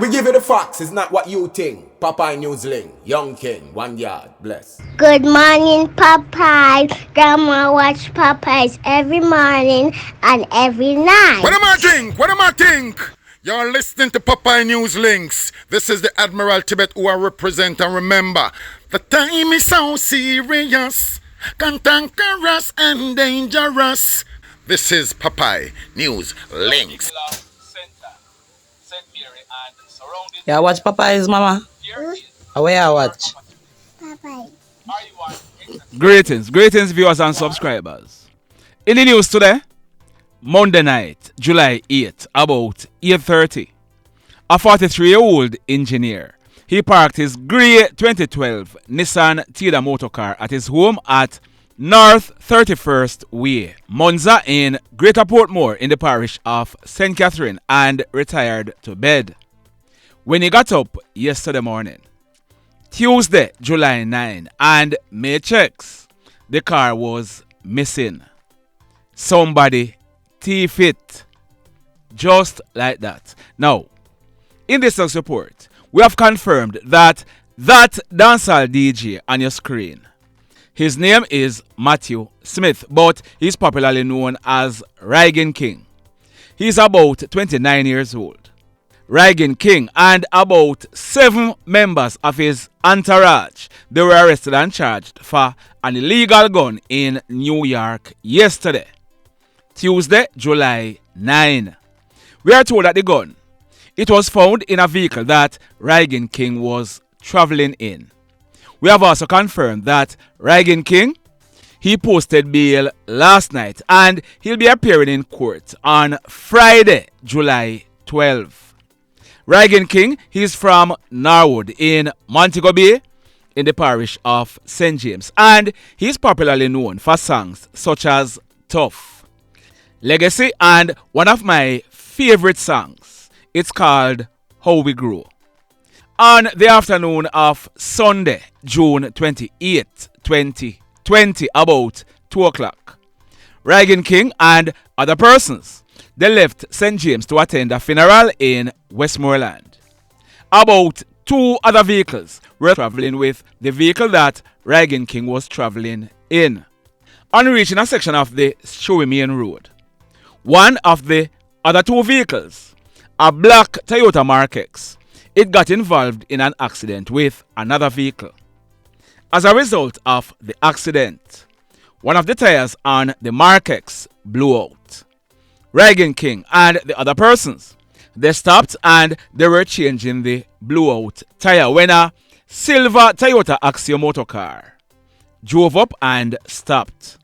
We give you the facts, it's not what you think. Popeye Newsling, Young King, 1 yard, bless. Good morning, Popeye. Grandma watch Popeyes every morning and every night. What am I think? What am I think? You're listening to Popeye News Links. This is the Admiral Tibet who I represent, and remember, the time is so serious, cantankerous and dangerous. This is Popeye News Links. Yeah, watch Popeyes, mama. How you watch? Popeye. Greetings viewers and subscribers. In the news today, Monday night, July 8th, about 8:30, a 43-year-old engineer, he parked his grey 2012 Nissan Tida motor car at his home at North 31st Way, Monza in Greater Portmore in the parish of St. Catherine, and retired to bed. When he got up yesterday morning, Tuesday, July 9, and made checks, the car was missing. Somebody thief it. Just like that. Now, in this next report, we have confirmed that dancehall DJ on your screen, his name is Matthew Smith, but he's popularly known as Rygin King. He's about 29 years old. Rygin King and about 7 members of his entourage, they were arrested and charged for an illegal gun in New York yesterday, Tuesday, July 9. We are told that the gun, it was found in a vehicle that Rygin King was traveling in. We have also confirmed that Rygin King, he posted bail last night and he'll be appearing in court on Friday, July 12. Rygin King, he's from Norwood in Montego Bay in the parish of St. James, and he's popularly known for songs such as Tough, Legacy, and one of my favorite songs, it's called How We Grow. On the afternoon of Sunday, June 28, 2020, about 2 o'clock, Rygin King and other persons, they left St. James to attend a funeral in Westmoreland. About 2 other vehicles were traveling with the vehicle that Rygin King was traveling in. On reaching a section of the Showy Main Road, one of the other 2 vehicles, a black Toyota Mark X, it got involved in an accident with another vehicle. As a result of the accident, one of the tires on the Mark X blew out. Rygin King and the other persons, they stopped and they were changing the blew-out tire when a silver Toyota Axio motor car drove up and stopped.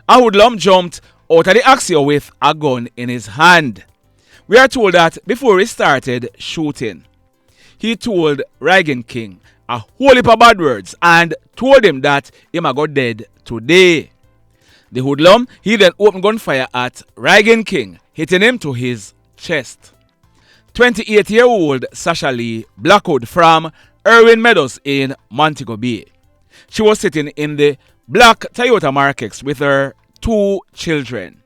A hoodlum jumped out of the Axio with a gun in his hand. We are told that before he started shooting, he told Rygin King a whole heap of bad words and told him that he might go dead today. The hoodlum, he then opened gunfire at Rygin King, hitting him to his chest. 28-year-old Sashalee Blackwood from Irwin Meadows in Montego Bay. She was sitting in the black Toyota Mark X with her 2 children.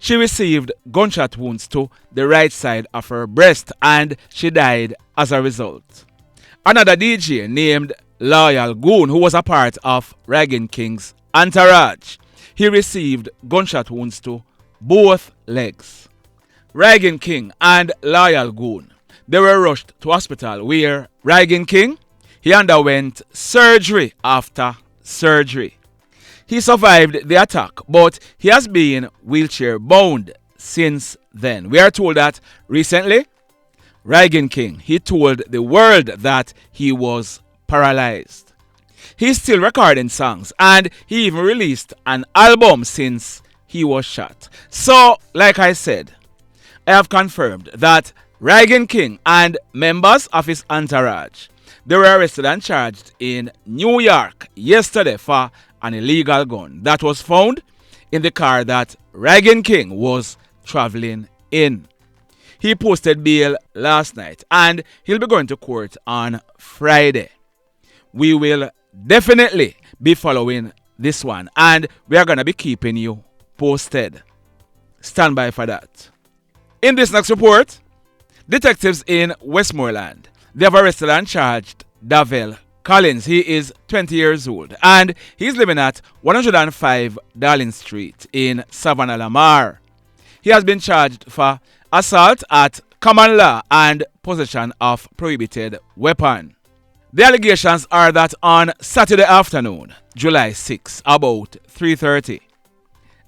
She received gunshot wounds to the right side of her breast and she died as a result. Another DJ named Loyal Goon, who was a part of Rygin King's entourage, he received gunshot wounds to both legs. Rygin King and Loyal Goon, they were rushed to hospital where Rygin King, he underwent surgery after surgery. He survived the attack, but he has been wheelchair bound since then. We are told that recently, Rygin King, he told the world that he was paralyzed. He's still recording songs and he even released an album since he was shot. So, like I said, I have confirmed that Rygin King and members of his entourage, they were arrested and charged in New York yesterday for an illegal gun that was found in the car that Rygin King was traveling in. He posted bail last night and he'll be going to court on Friday. We will definitely be following this one and we are going to be keeping you posted. Stand by for that. In this next report, Detectives in Westmoreland, they have arrested and charged Davelle Collins. He is 20 years old and he's living at 105 Darling Street in Savannah Lamar. He has been charged for assault at common law and possession of prohibited weapon. The allegations are that on Saturday afternoon, July 6, about 3:30,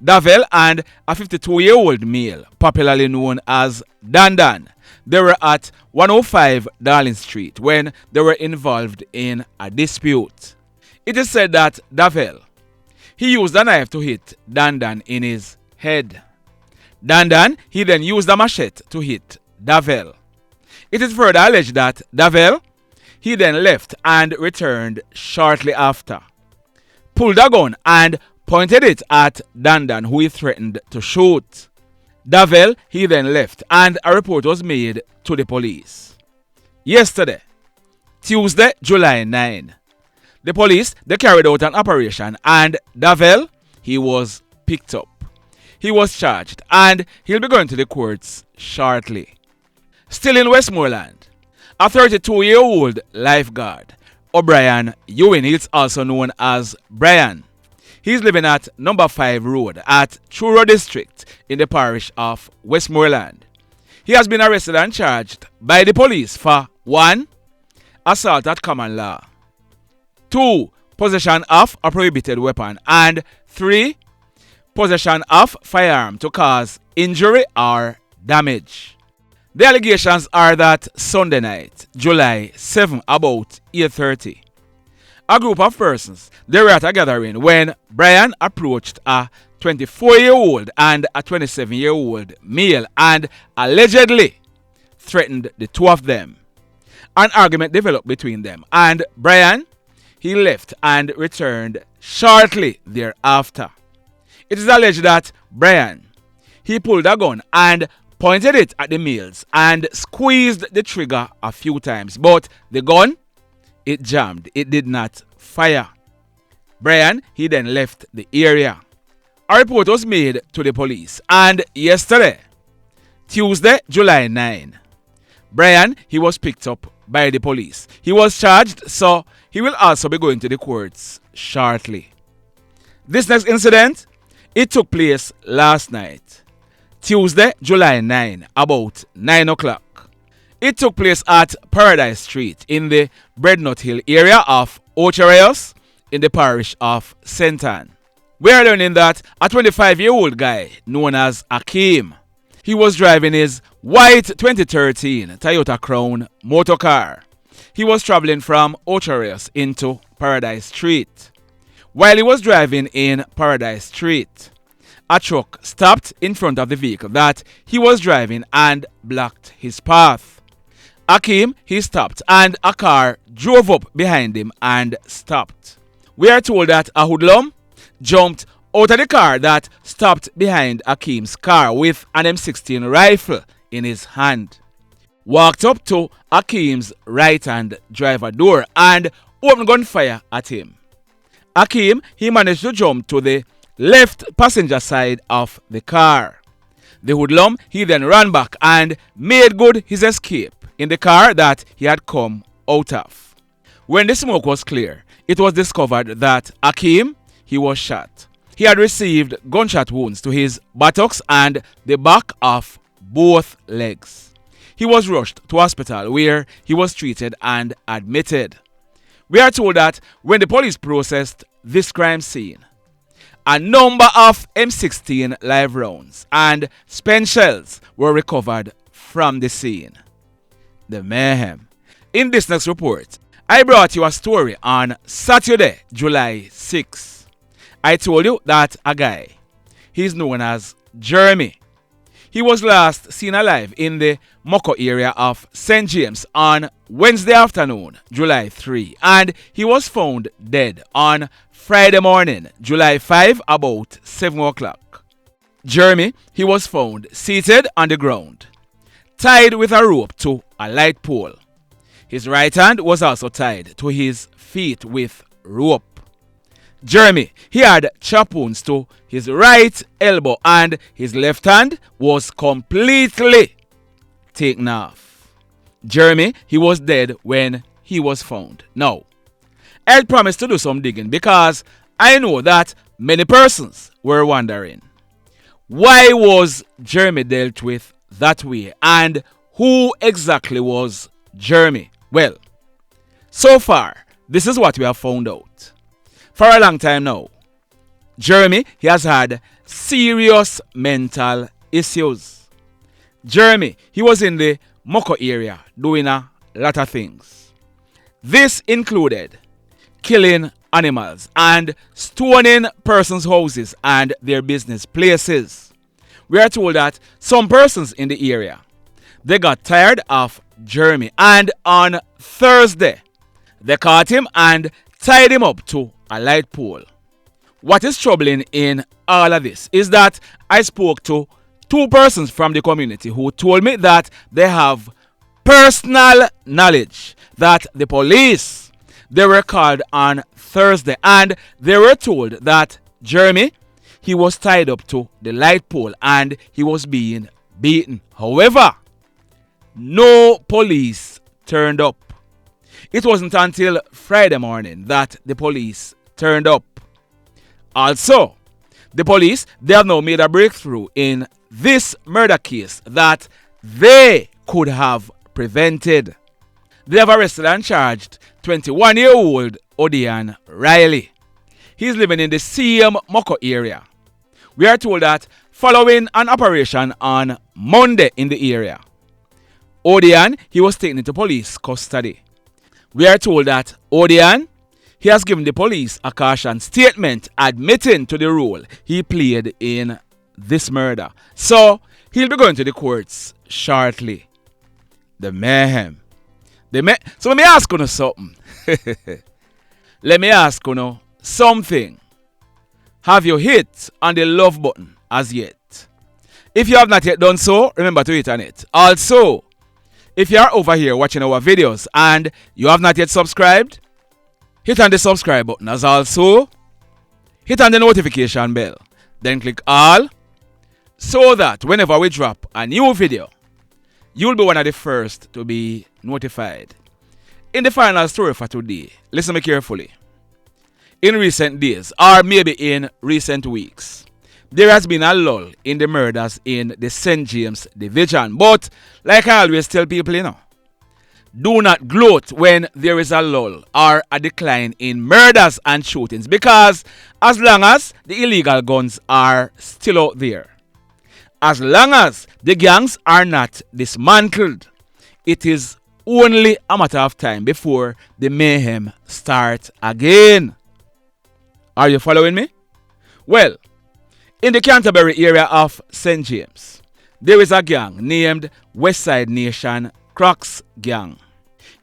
Davelle and a 52-year-old male, popularly known as Dan, they were at 105 Darling Street when they were involved in a dispute. It is said that Davelle, he used a knife to hit Dan in his head. Dan, he then used a machete to hit Davelle. It is further alleged that Davelle, he then left and returned shortly after, pulled a gun and pointed it at Dan, who he threatened to shoot. Davelle, he then left and a report was made to the police. Yesterday, Tuesday, July 9, the police, they carried out an operation and Davelle, he was picked up. He was charged and he'll be going to the courts shortly. Still in Westmoreland, a 32-year-old lifeguard, Obrian Ewen, he's also known as Brian. He's living at number 5 Road at Truro District in the parish of Westmoreland. He has been arrested and charged by the police for 1. Assault at common law, 2. Possession of a prohibited weapon, and 3. Possession of firearm to cause injury or damage. The allegations are that Sunday night, July 7, about 8:30, a group of persons, they were at a gathering when Brian approached a 24-year-old and a 27-year-old male and allegedly threatened the two of them. An argument developed between them and Brian, he left and returned shortly thereafter. It is alleged that Brian, he pulled a gun and pointed it at the males and squeezed the trigger a few times, but the gun, it jammed. It did not fire. Brian, he then left the area. A report was made to the police and yesterday, Tuesday, July 9, Brian, he was picked up by the police. He was charged, so he will also be going to the courts shortly. This next incident, it took place last night, Tuesday, July 9, about 9 o'clock. It took place at Paradise Street in the Breadnut Hill area of Ocho Rios in the parish of St. Ann. We are learning that a 25-year-old guy known as Akeem, he was driving his white 2013 Toyota Crown motor car. He was traveling from Ocho Rios into Paradise Street. While he was driving in Paradise Street, a truck stopped in front of the vehicle that he was driving and blocked his path. Akeem, he stopped and a car drove up behind him and stopped. We are told that a hoodlum jumped out of the car that stopped behind Akeem's car with an M16 rifle in his hand, walked up to Akeem's right-hand driver door and opened gunfire at him. Akeem, he managed to jump to the left passenger side of the car. The hoodlum, he then ran back and made good his escape in the car that he had come out of. When the smoke was clear, it was discovered that Akeem, he was shot. He had received gunshot wounds to his buttocks and the back of both legs. He was rushed to hospital where he was treated and admitted. We are told that when the police processed this crime scene, a number of M16 live rounds and spent shells were recovered from the scene. The mayhem. In this next report, I brought you a story on Saturday, July 6. I told you that a guy, he's known as Jeremy. He was last seen alive in the Mocho area of St. James on Wednesday afternoon, July 3, and he was found dead on Friday morning, July 5, about 7 o'clock. Jeremy, he was found seated on the ground, tied with a rope to a light pole. His right hand was also tied to his feet with rope. Jeremy, he had chop wounds to his right elbow and his left hand was completely taken off. Jeremy, he was dead when he was found. Now, I promised to do some digging because I know that many persons were wondering, why was Jeremy dealt with that way and who exactly was Jeremy? Well, so far, this is what we have found out. For a long time now, Jeremy, he has had serious mental issues. Jeremy, he was in the Mocho area doing a lot of things. This included killing animals and stoning persons' houses and their business places. We are told that some persons in the area, they got tired of Jeremy, and on Thursday, they caught him and tied him up to a light pole. What is troubling in all of this is that I spoke to two persons from the community who told me that they have personal knowledge that the police, they were called on Thursday and they were told that Jeremy, he was tied up to the light pole and he was being beaten. However, no police turned up. It wasn't until Friday morning that the police turned up. Also, the police, they have now made a breakthrough in this murder case that they could have prevented. They have arrested and charged 21-year-old Odian Riley. He's living in the same Mocho area. We are told that following an operation on Monday in the area, Odian, he was taken into police custody. We are told that Odian, he has given the police a caution statement admitting to the role he played in this murder. So, he'll be going to the courts shortly. The mayhem. So let me ask you something. Let me ask you something. Have you hit on the love button as yet? If you have not yet done so, remember to hit on it. Also, if you are over here watching our videos and you have not yet subscribed, hit on the subscribe button, as also hit on the notification bell. Then click all so that whenever we drop a new video, you'll be one of the first to be notified. In the final story for today, listen me carefully. In recent days, or maybe in recent weeks, there has been a lull in the murders in the St. James division. But, like I always tell people, do not gloat when there is a lull or a decline in murders and shootings, because as long as the illegal guns are still out there, as long as the gangs are not dismantled, it is only a matter of time before the mayhem starts again. Are you following me? Well, in the Canterbury area of St. James, there is a gang named Westside Nation Crocs gang.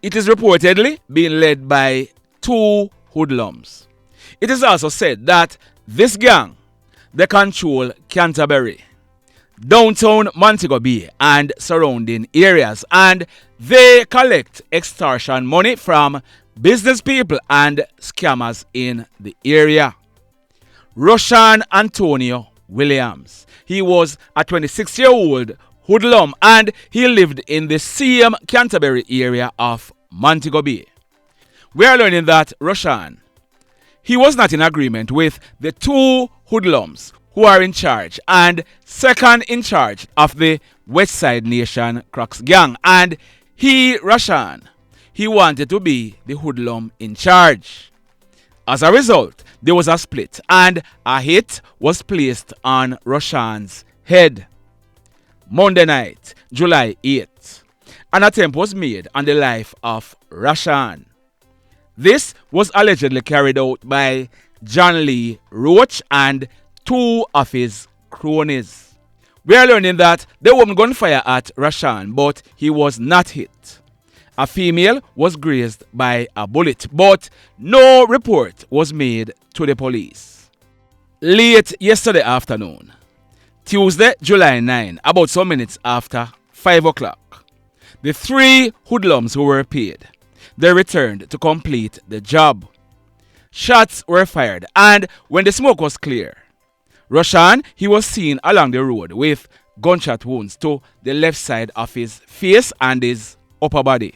It is reportedly being led by two hoodlums. It is also said that this gang, they control Canterbury, downtown Montego Bay and surrounding areas, and they collect extortion money from business people and scammers in the area. Rashaun Antonio Williams, he was a 26-year-old hoodlum and he lived in the same Canterbury area of Montego Bay. We are learning that Rashaun, he was not in agreement with the two hoodlums who are in charge and second in charge of the Westside Nation Crocs gang, and Rashaun, he wanted to be the hoodlum in charge. As a result, there was a split and a hit was placed on Rashaun's head. Monday night, July 8th, an attempt was made on the life of Rashaun. This was allegedly carried out by John Lee Roach and two of his cronies. We are learning that the woman gunfire at Rashaun, but he was not hit. A female was grazed by a bullet, but no report was made to the police. Late yesterday afternoon, Tuesday, July 9, about some minutes after 5 o'clock, the three hoodlums who were paid, they returned to complete the job. Shots were fired, and when the smoke was clear, Rashaun, he was seen along the road with gunshot wounds to the left side of his face and his upper body.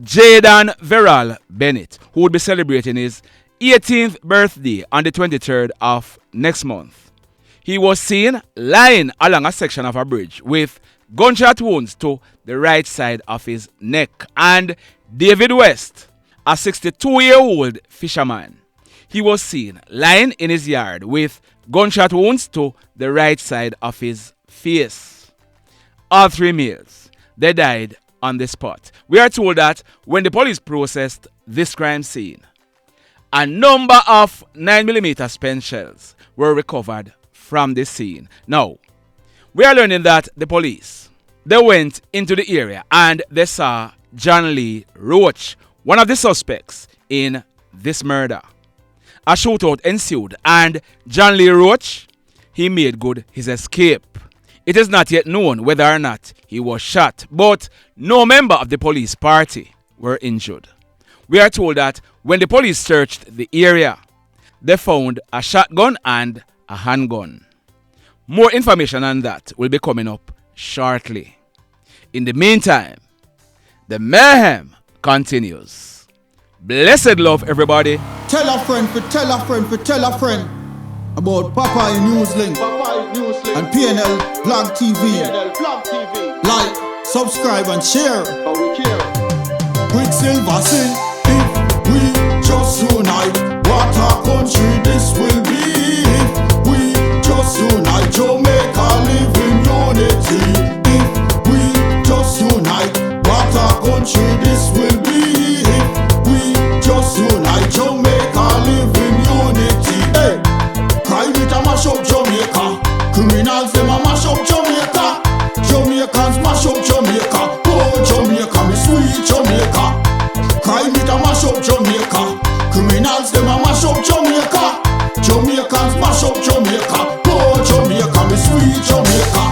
Jaydon Verrol Bennett, who would be celebrating his 18th birthday on the 23rd of next month. He was seen lying along a section of a bridge with gunshot wounds to the right side of his neck. And David West, a 62-year-old fisherman, he was seen lying in his yard with gunshot wounds to the right side of his face. All three males, they died on the spot. We are told that when the police processed this crime scene, a number of 9mm spent shells were recovered from the scene. Now, we are learning that the police, they went into the area and they saw John Lee Roach, one of the suspects in this murder. A shootout ensued and John Lee Roach, he made good his escape. It is not yet known whether or not he was shot, but no member of the police party were injured. We are told that when the police searched the area, they found a shotgun and a handgun. More information on that will be coming up shortly. In the meantime, the mayhem continues. Blessed love, everybody. Tell a friend for tell a friend for tell a friend about Popeye Newslink and PNL Blog TV. Like, subscribe and share. Quicksilver sing, if we just unite, what a country this will be. If we just unite, Jamaica live in unity. If we just unite, what a country this will be. If we just unite, Jamaica live in unity. Hey, crime it a mash up Jamaica. Criminals them a mash up Jamaica. Jamaicans mash up Jamaica. Oh Jamaica, me sweet Jamaica. Crime it a mash up Jamaica. Criminals them a mash up Jamaica. Jamaicans mash up Jamaica. Oh Jamaica, me sweet Jamaica.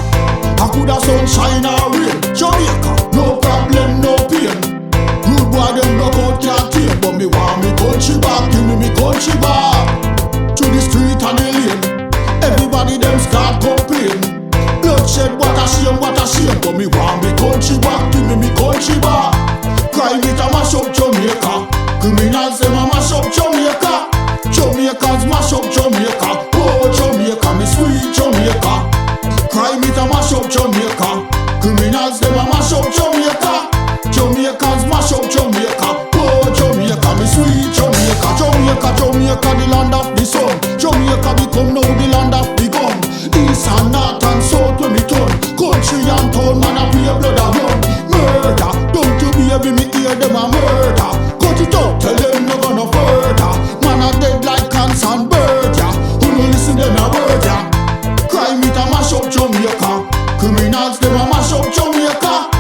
I coulda sunshine or rain. Jamaica, no problem, no pain. Rude boy them no out can't tame, but me want me country back. Give me country back. To the street and the lane, everybody them start complain. Bloodshed, what a shame, but me want me country back. Give me country back. Crime it a mash up Jamaica. Criminals them a mash up Jamaica. Jamaicans mash up Jamaica. Oh Jamaica, me sweet Jamaica. Crime it a mash up Jamaica. Criminals them a mash up Jamaica. Jamaicans mash up Jamaica. Oh Jamaica, me sweet Jamaica. Jamaica, Jamaica, the land of the sun. Jamaica become now the land of the gun. East and north and south when me turn. Country and town, man a pay blood a run. Murder, don't you baby me hear them a murder. Cut it out, tell them no gonna further. Man a dead like cancer and bird, yeah. Who no listen them a word, yeah. Crime it a mash up Jamaica. Criminals them a mash up Jamaica.